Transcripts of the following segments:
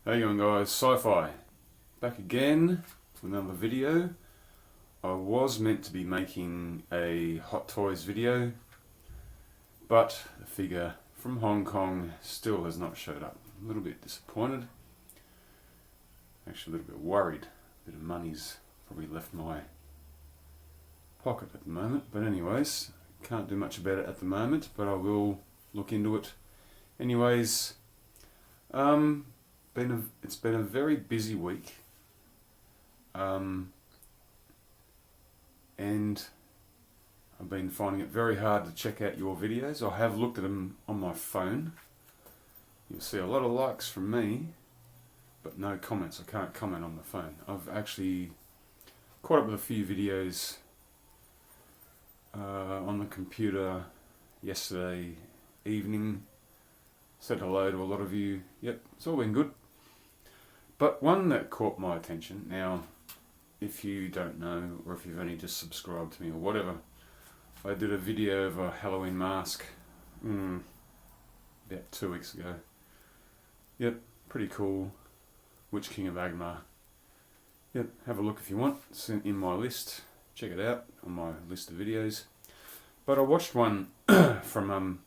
How you going, guys? Sci-Fi back again with another video. I was meant to be making a Hot Toys video, but the figure from Hong Kong still has not showed up. A little bit disappointed, actually a little bit worried. A bit of money's probably left my pocket at the moment, but anyways, can't do much about it at the moment, but I will look into it. Anyways, it's been a very busy week, and I've been finding it very hard to check out your videos. I have looked at them on my phone. You'll see a lot of likes from me, but no comments. I can't comment on the phone. I've actually caught up with a few videos on the computer yesterday evening. Said hello to a lot of you. Yep, it's all been good. But one that caught my attention, now if you don't know, or if you've only just subscribed to me or whatever, I did a video of a Halloween mask about 2 weeks ago. Yep, pretty cool. Witch King of Agmar. Yep, have a look if you want. It's in my list. Check it out on my list of videos. But I watched one from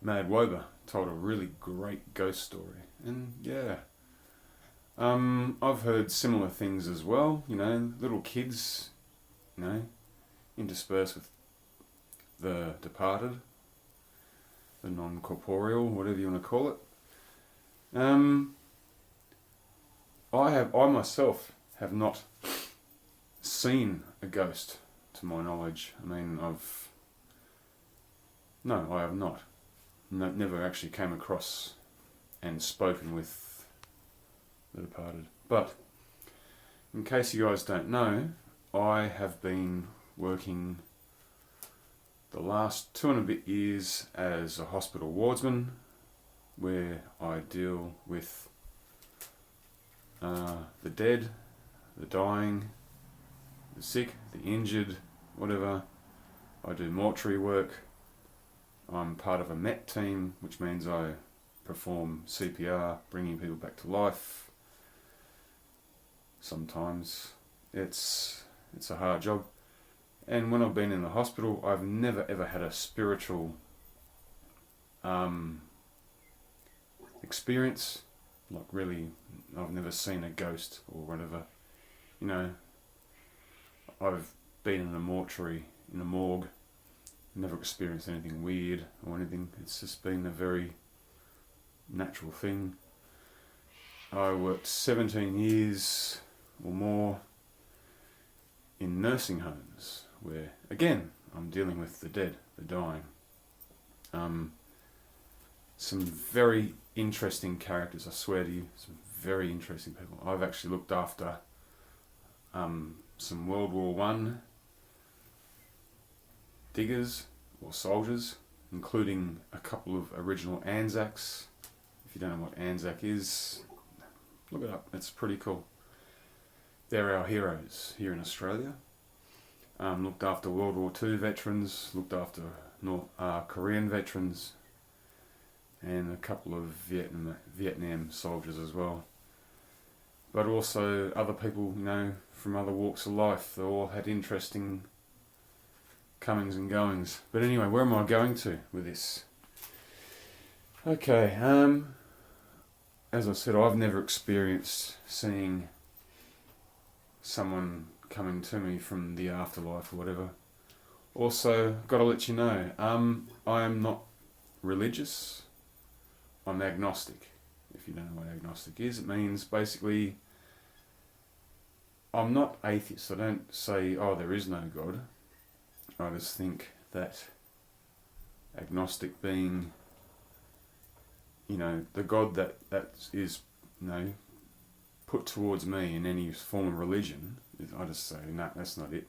Mad Woba, told a really great ghost story, and yeah, I've heard similar things as well. You know, little kids, you know, interspersed with the departed, the non-corporeal, whatever you want to call it. I myself have not seen a ghost, to my knowledge. I mean, no, I have not. Never actually came across and spoken with the departed. But in case you guys don't know, I have been working the last 2 and a bit years as a hospital wardsman, where I deal with the dead, the dying, the sick, the injured, whatever. I do mortuary work. I'm part of a MET team, which means I perform CPR, bringing people back to life. Sometimes it's a hard job. And when I've been in the hospital, I've never ever had a spiritual experience. Like really, I've never seen a ghost or whatever. You know, I've been in a mortuary, in a morgue, never experienced anything weird or anything. It's just been a very natural thing. I worked 17 years or more in nursing homes where, again, I'm dealing with the dead, the dying. Some very interesting characters, I swear to you, some very interesting people. I've actually looked after some World War One diggers or soldiers, including a couple of original Anzacs. If you don't know what Anzac is, look it up, it's pretty cool. They're our heroes here in Australia. Looked after World War II veterans, looked after Korean veterans, and a couple of Vietnam soldiers as well. But also other people, you know, from other walks of life. They all had interesting comings and goings. But anyway, where am I going to with this? Okay, as I said, I've never experienced seeing someone coming to me from the afterlife or whatever. Also, got to let you know, I am not religious. I'm agnostic. If you don't know what agnostic is, it means basically I'm not atheist. I don't say, oh, there is no God. I just think that agnostic being, you know, the God that is, you know, put towards me in any form of religion, I just say, no, that's not it.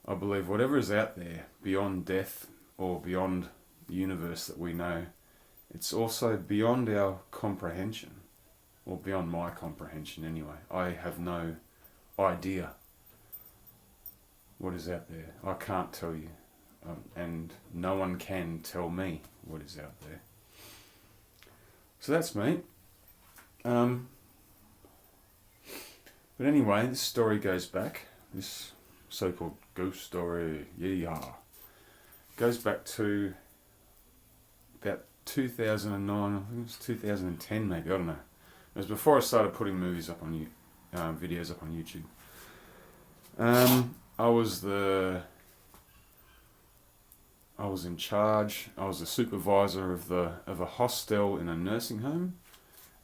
I believe whatever is out there beyond death or beyond the universe that we know, it's also beyond our comprehension, or beyond my comprehension anyway. I have no idea what is out there. I can't tell you, and no one can tell me what is out there. So that's me. But anyway, this story goes back, this so-called ghost story, goes back to about 2009, I think it was 2010 maybe, I don't know. It was before I started putting movies up on videos up on YouTube. I was in charge. I was the supervisor of a hostel in a nursing home,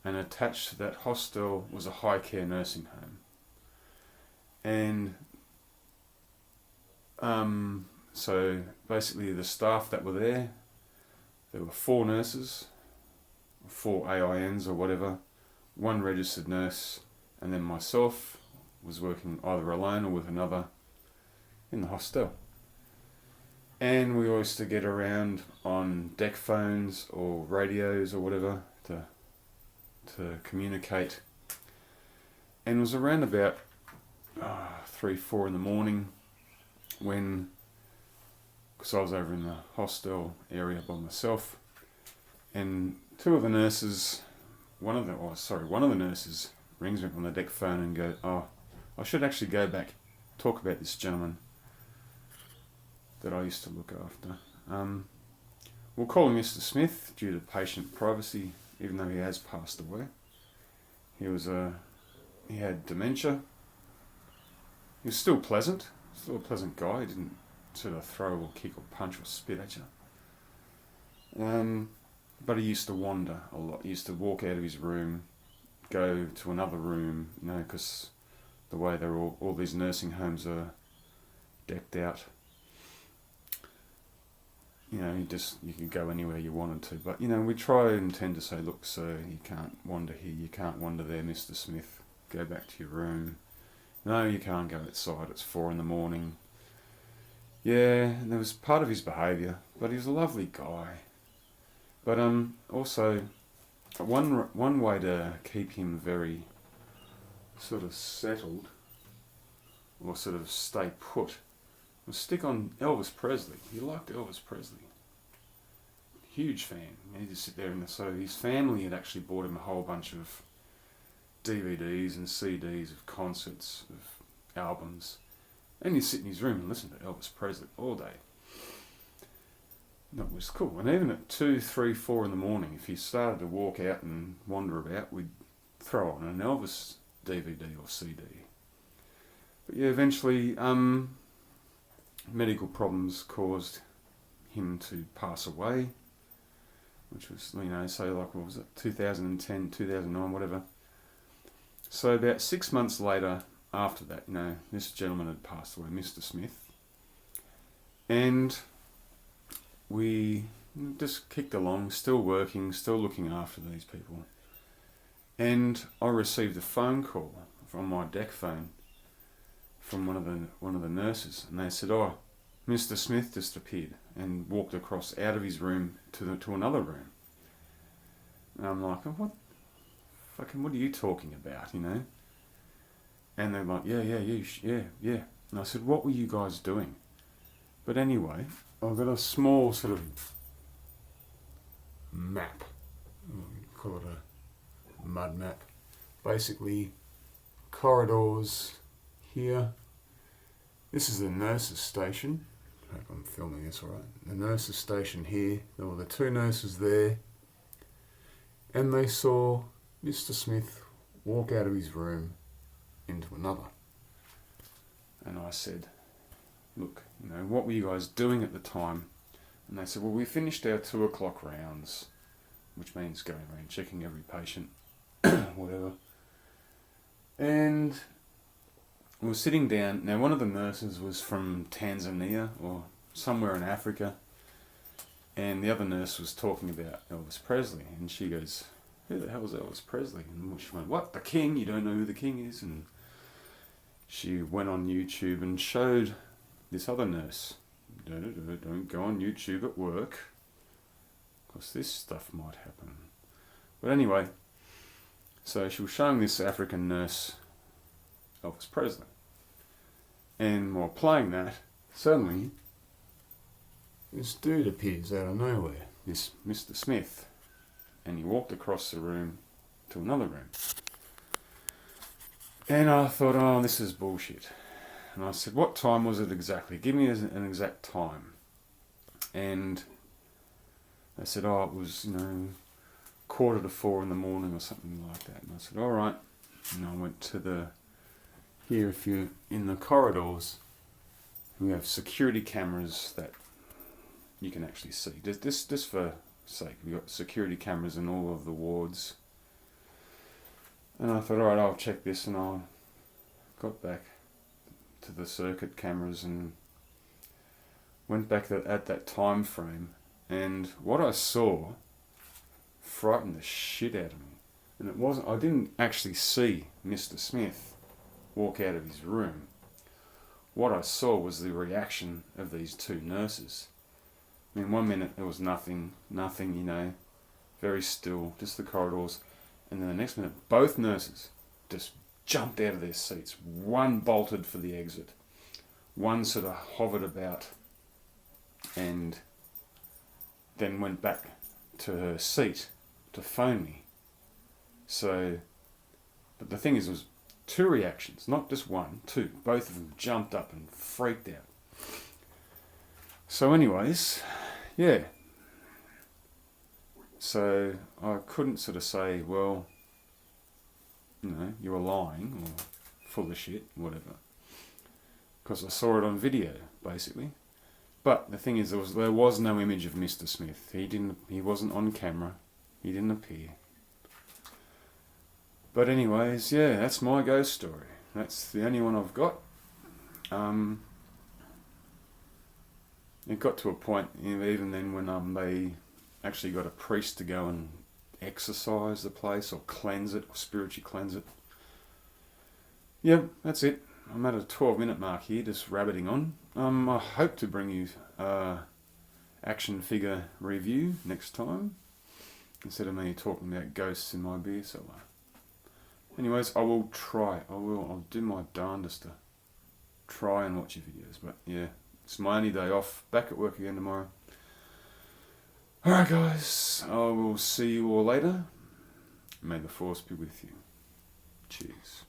and attached to that hostel was a high care nursing home. And so basically the staff that were there were 4 nurses, 4 AINs or whatever, 1 registered nurse, and then myself was working either alone or with another in the hostel. And we always used to get around on deck phones or radios or whatever to communicate. And it was around about 3, 4 in the morning when, because I was over in the hostel area by myself, and 2 of the nurses, one of the nurses rings me on the deck phone and goes, I should actually go back, talk about this gentleman that I used to look after. We'll call him Mr. Smith due to patient privacy, even though he has passed away. He had dementia. He was still a pleasant guy. He didn't sort of throw or kick or punch or spit at you. But he used to wander a lot. He used to walk out of his room, go to another room, because the way all these nursing homes are decked out. You could go anywhere you wanted to. But, we try and tend to say, look, sir, you can't wander here, you can't wander there, Mr. Smith. Go back to your room. No, you can't go outside, it's 4 in the morning. Yeah, and there was part of his behaviour, but he was a lovely guy. But also, one way to keep him very sort of settled, or sort of stay put, was stick on Elvis Presley. He liked Elvis Presley. Huge fan. He'd just sit there so his family had actually bought him a whole bunch of DVDs and CDs of concerts, of albums, and he'd sit in his room and listen to Elvis Presley all day. That was cool. And even at 2, 3, 4 in the morning, if he started to walk out and wander about, we'd throw on an Elvis DVD or CD. But yeah, eventually medical problems caused him to pass away, which was, what was it, 2010, 2009, whatever. So about 6 months later, after that, this gentleman had passed away, Mr. Smith, and we just kicked along, still working, still looking after these people. And I received a phone call from my deck phone from one of the nurses, and they said, Mr. Smith just appeared and walked across out of his room to another room. And I'm like, what are you talking about, And they're like, yeah. And I said, what were you guys doing? But anyway, I've got a small sort of map. Call it a mud map. Basically, corridors here. This is the nurses' station. I hope I'm filming this all right. The nurses' station here. There were the 2 nurses there. And they saw Mr. Smith walk out of his room into another. And I said, look, what were you guys doing at the time? And they said, well, we finished our 2 o'clock rounds, which means going around checking every patient, whatever. And we were sitting down. Now, one of the nurses was from Tanzania or somewhere in Africa, and the other nurse was talking about Elvis Presley, and she goes, who the hell is Elvis Presley? And she went, what, the king? You don't know who the king is? And she went on YouTube and showed this other nurse, don't go on YouTube at work, because this stuff might happen. But anyway, so she was showing this African nurse Elvis Presley. And while playing that, suddenly this dude appears out of nowhere, this Mr. Smith. And he walked across the room to another room. And I thought, oh, this is bullshit. And I said, what time was it exactly? Give me an exact time. And they said, oh, it was, 3:45 in the morning or something like that. And I said, all right. And I went to here, if you're in the corridors, we have security cameras that you can actually see. Just for sake, we've got security cameras in all of the wards. And I thought, all right, I'll check this. And I got back to the circuit cameras and went back at that time frame. And what I saw frightened the shit out of me. And I didn't actually see Mr. Smith walk out of his room. What I saw was the reaction of these two nurses. I mean, 1 minute there was nothing, very still, just the corridors. And then the next minute, both nurses just jumped out of their seats. One bolted for the exit. One sort of hovered about and then went back to her seat to phone me. But the thing is, it was two reactions, not just one, two. Both of them jumped up and freaked out. So anyways, yeah. So I couldn't sort of say, well, you were lying or full of shit, whatever. Because I saw it on video, basically. But the thing is, there was no image of Mr. Smith. He wasn't on camera. He didn't appear. But anyways, yeah, that's my ghost story. That's the only one I've got. It got to a point, even then, when they actually got a priest to go and exorcise the place or cleanse it, or spiritually cleanse it. Yeah, that's it. I'm at a 12-minute mark here, just rabbiting on. I hope to bring you action figure review next time, instead of me talking about ghosts in my beer cellar. Anyways, I will try. I'll do my darndest to try and watch your videos. But yeah, it's my only day off. Back at work again tomorrow. Alright guys, I will see you all later. May the force be with you. Cheers.